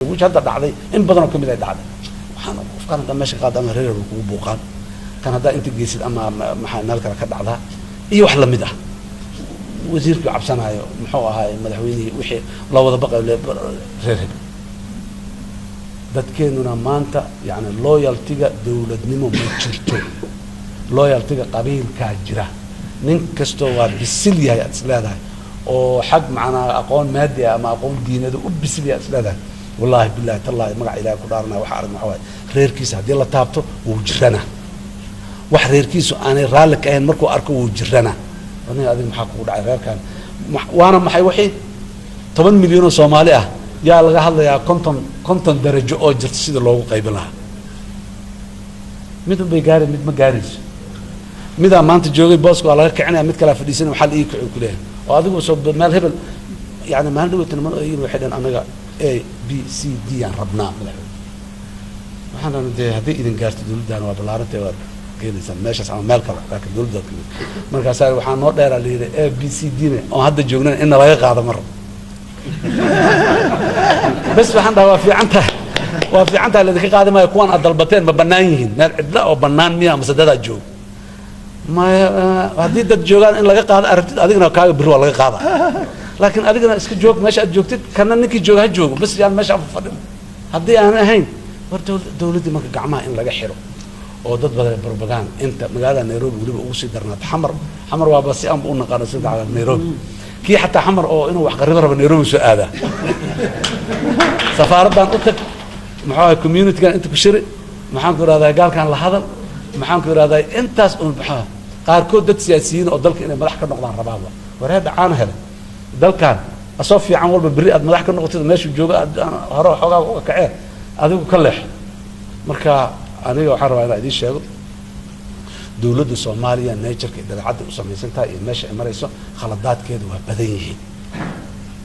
وش هذا دعدي إن بدنا كم بدأ دعدي وحنا كان هذا ماشي قاعد أنا رير وبوقان كان هذا أنت جيسد أما محل كذا دعدها إيه وحلا مده وزيرك عبسنا هاي محوها هاي مدحويني وحي الله وذا بقى رير dadkeenuna maanta yani loyaltiga dawladnimo ma jirto loyaltiga qabiilka jira nin kasto waa bisil yahay asleedahay oo xaq macna aqoon maadi ama aqoon diineed u bisil yahay asleedahay wallahi billahi tallahi magac ilaahay ku dhaarnaa waxa arag waxa reerkiisa hadii la taabto wuu jirana wax reerkiisu aanay raali ka ahayn markuu arko wuu jirana aniga adiga maxaa ku dhacay reerkan waana maxay wixii 10 milyan oo Soomaali ah yaa laga hadlayaa konton darajo oo jirta sida loogu qaybin lahaa mid bay gaari mid ma gaarayso mida maanta joogay booska waa laga kicinaya mid kala fadhiisan waxa la ii kicin ku leeyahay oo adigu soo meel hebel yani meel dhawatan man ay waxay dhan anaga A B C D aan rabnaa waxaan rabnaa hadii idin gaarto dawladdan waa balaarantay waa keenaysan meeshaas ama meel kale ka dawladda markaas waxaan noo dheeraa leeyahay A B C D oo hadda joognaan in laga qaado mar بس وحنا وفي عنتها اللي ذيك قاعدة ما يكون الضربتين مبنانين نال عدلا أو بنان مياه مسددة جو ما هذه الجوجان إن لقى قاعدة أردت أدينا كاي بروا لقى قاعدة لكن أدينا إسك جوج ماشي الجوج كنا نكى جوج هالجوج بس يعني ماشي أفضل هذه أنا هين برضو دولتي ما كجماعة إن لقى حلو وضد بدل البروباغان أنت مقالة نيروبي ولي بقوسي درنا حمر وبس أم بقولنا قالوا سيد على نيروبي كي حتى حمر أو إنه وحقرب رب نيروبي سو هذا سفارة بان قلت محاوي كوميونيتي كان أنت كشري محاوي كرا هذا قال كان لحظة محاوي كرا هذا أنت أسئل محاوي قاركود دت سياسيين أو دلك إنه ملاحك النقطة ربابة وهذا عانه هذا دل كان أصفي عن والب بريء ملاحك النقطة ماشي بجوجا هروح حقا كعيه هذا كلح مركا أنا وحرب على هذه الشيء دولة الصومالية نيتشر كده عدد وسميسنتها ماشي مريسو خلطات كده وبديهين